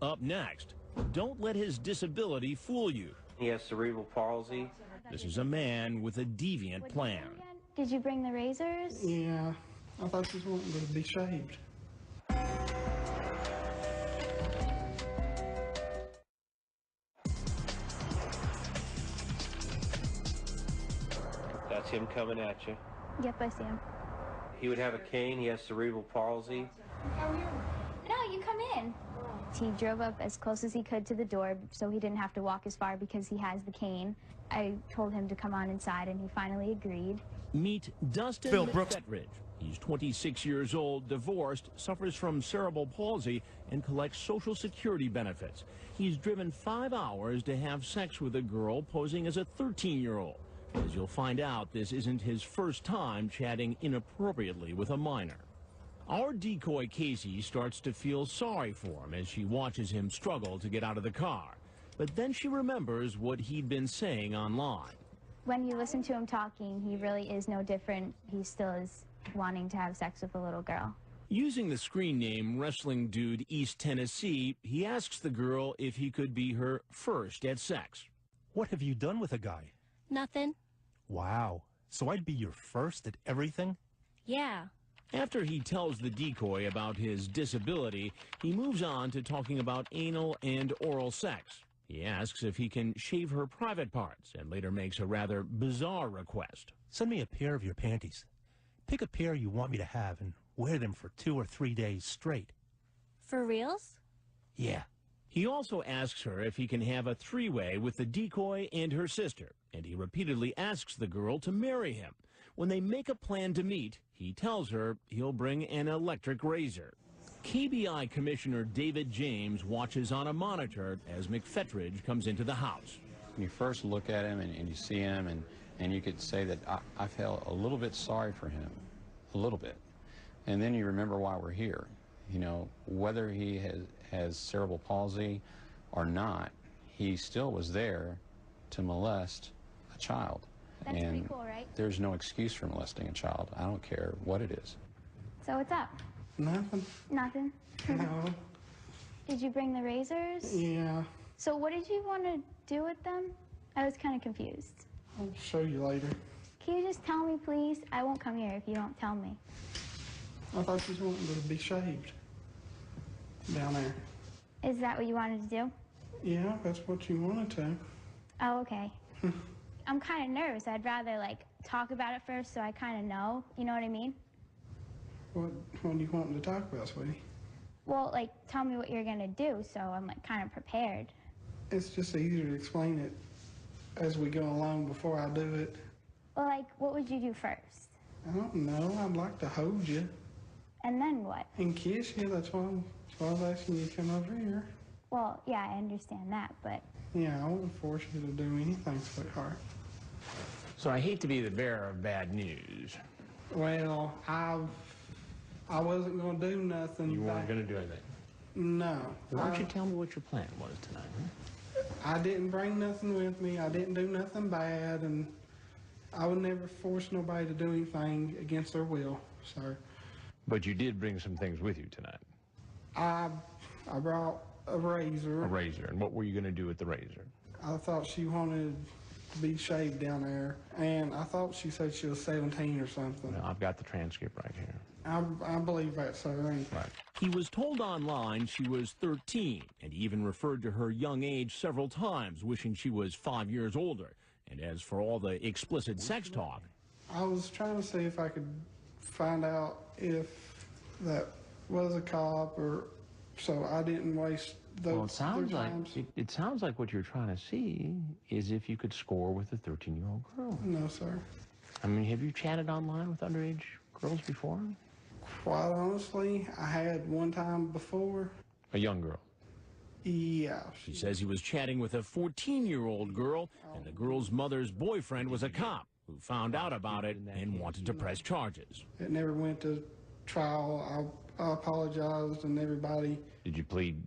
Up next, don't let his disability fool you. He has cerebral palsy. This is a man with a deviant plan. Did you bring the razors? Yeah, I thought she was wanting to be shaved. That's him coming at you. Yep, I see him. He would have a cane. He has cerebral palsy. No, you come in. He drove up as close as he could to the door so he didn't have to walk as far because he has the cane. I told him to come on inside, and he finally agreed. Meet Dustin McFetridge. He's 26 years old, divorced, suffers from cerebral palsy, and collects Social Security benefits. He's driven 5 hours to have sex with a girl posing as a 13-year-old. As you'll find out, this isn't his first time chatting inappropriately with a minor. Our decoy Casey starts to feel sorry for him as she watches him struggle to get out of the car. But then she remembers what he'd been saying online. When you listen to him talking, he really is no different. He still is wanting to have sex with a little girl. Using the screen name Wrestling Dude East Tennessee, he asks the girl if he could be her first at sex. What have you done with a guy? Nothing. Wow. So I'd be your first at everything? Yeah. After he tells the decoy about his disability, he moves on to talking about anal and oral sex. He asks if he can shave her private parts and later makes a rather bizarre request. Send me a pair of your panties. Pick a pair you want me to have and wear them for 2 or 3 days straight. For reals? Yeah. He also asks her if he can have a three-way with the decoy and her sister, and he repeatedly asks the girl to marry him. When they make a plan to meet, he tells her he'll bring an electric razor. KBI Commissioner David James watches on a monitor as McFetridge comes into the house. When you first look at him and you see him, and you could say that I felt a little bit sorry for him, a little bit. And then you remember why we're here. You know, whether he has cerebral palsy or not, he still was there to molest a child. That's and pretty cool, right? There's no excuse for molesting a child. I don't care what it is. So what's up? Nothing. Nothing. No. Did you bring the razors? Yeah. So what did you want to do with them? I was kind of confused. I'll show you later. Can you just tell me, please? I won't come here if you don't tell me. I thought she was wanting to be shaved down there. Is that what you wanted to do? Yeah, that's what you wanted to. Oh, okay. I'm kind of nervous. I'd rather, like, talk about it first so I kind of know. You know what I mean? What do you want to talk about, sweetie? Well, like, tell me what you're going to do so I'm, like, kind of prepared. It's just easier to explain it as we go along before I do it. Well, like, what would you do first? I don't know. I'd like to hold you. And then what? And kiss you. That's why I was asking you to come over here. Well, yeah, I understand that, but... Yeah, I won't force you to do anything, sweetheart. So I hate to be the bearer of bad news. Well, I wasn't going to do nothing. You weren't going to do anything? No. Why don't you tell me what your plan was tonight, huh? I didn't bring nothing with me. I didn't do nothing bad, and I would never force nobody to do anything against their will, sir. But you did bring some things with you tonight. I brought a razor. A razor. And what were you going to do with the razor? I thought she wanted to be shaved down there, and I thought she said she was 17 or something. Well, I've got the transcript right here. I believe that, sir. Right. He was told online she was 13, and he even referred to her young age several times, wishing she was 5 years older. And as for all the explicit sex talk... I was trying to see if I could find out if that was a cop, or so I didn't waste those Well, times. it sounds like what you're trying to see is if you could score with a 13-year-old girl. No, sir. I mean, have you chatted online with underage girls before? Quite honestly, I had one time before. A young girl? Yeah. She says he was chatting with a 14-year-old girl, and the girl's mother's boyfriend was a cop who found out about it and wanted to press charges. It never went to trial. I apologized and everybody. Did you plead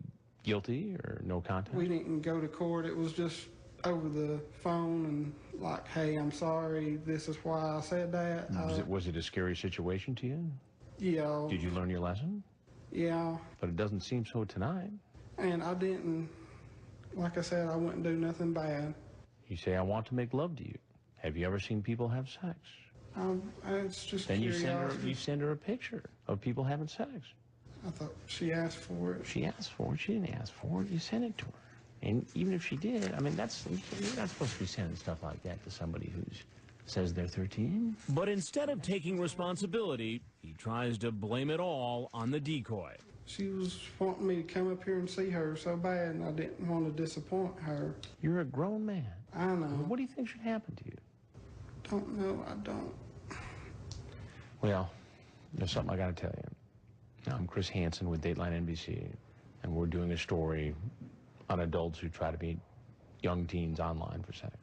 guilty or no contest? We didn't go to court. It was just over the phone and like, hey, I'm sorry. This is why I said that. Was it a scary situation to you? Yeah. Did you learn your lesson? Yeah. But it doesn't seem so tonight. And I didn't, like I said, I wouldn't do nothing bad. You say, I want to make love to you. Have you ever seen people have sex? It's just Then curiosity. you send her a picture of people having sex. I thought she asked for it. She asked for it. She didn't ask for it. You sent it to her. And even if she did, I mean, you're not supposed to be sending stuff like that to somebody who says they're 13. But instead of taking responsibility, he tries to blame it all on the decoy. She was wanting me to come up here and see her so bad, and I didn't want to disappoint her. You're a grown man. I know. What do you think should happen to you? Don't know, I don't. Well, there's something I got to tell you. I'm Chris Hansen with Dateline NBC, and we're doing a story on adults who try to meet young teens online for sex.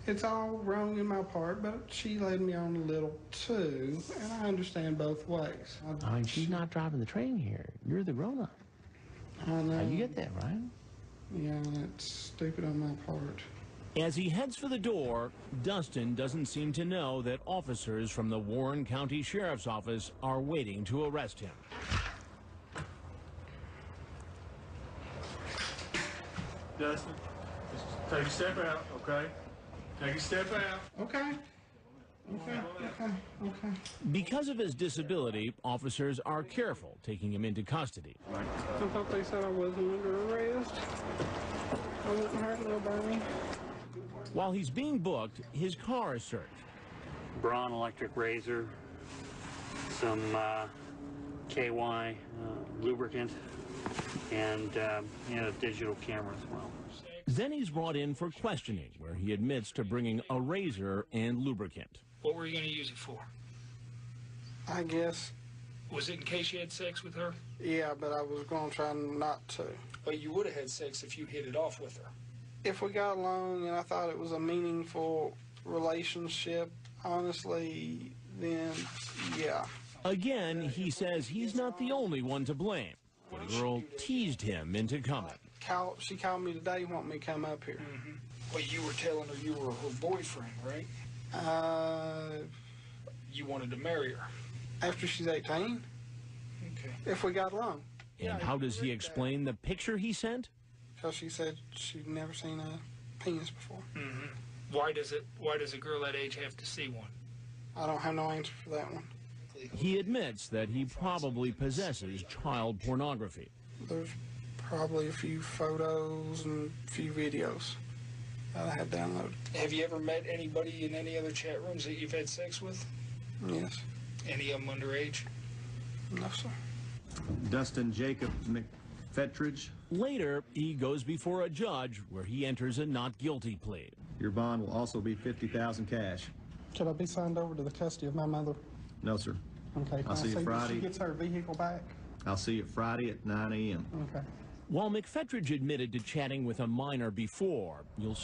It's all wrong in my part, but she led me on a little too, and I understand both ways. I mean, she's not driving the train here. You're the grown-up. I know. Now, you get that, right? Yeah, that's stupid on my part. As he heads for the door, Dustin doesn't seem to know that officers from the Warren County Sheriff's Office are waiting to arrest him. Dustin, just take a step out, okay? Take a step out. Okay. Okay. Because of his disability, officers are careful taking him into custody. I thought they said I wasn't under arrest. I wouldn't hurt nobody. While he's being booked, his car is searched. Braun electric razor, some KY lubricant, and a digital camera as well. Then he's brought in for questioning, where he admits to bringing a razor and lubricant. What were you going to use it for? I guess. Was it in case you had sex with her? Yeah, but I was going to try not to. But you would have had sex if you hit it off with her. If we got along and I thought it was a meaningful relationship, honestly, then yeah. Again, he says he's not the only one to blame. The girl teased him into coming. She called me today, wanting me to come up here. Mm-hmm. Well, you were telling her you were her boyfriend, right? You wanted to marry her. After she's 18? Okay. If we got along. And how does he explain the picture he sent? Because she said she'd never seen a penis before. Mm-hmm. Why does a girl that age have to see one? I don't have no answer for that one. He admits that he probably possesses child pornography. There's probably a few photos and a few videos that I had downloaded. Have you ever met anybody in any other chat rooms that you've had sex with? Yes. Any of them underage? No, sir. Dustin Jacob McFetridge. Later, he goes before a judge where he enters a not guilty plea. Your bond will also be $50,000 cash. Should I be signed over to the custody of my mother? No, sir. Okay. I'll see you Friday. She gets her vehicle back? I'll see you Friday at 9 a.m. Okay. While McFetridge admitted to chatting with a minor before, you'll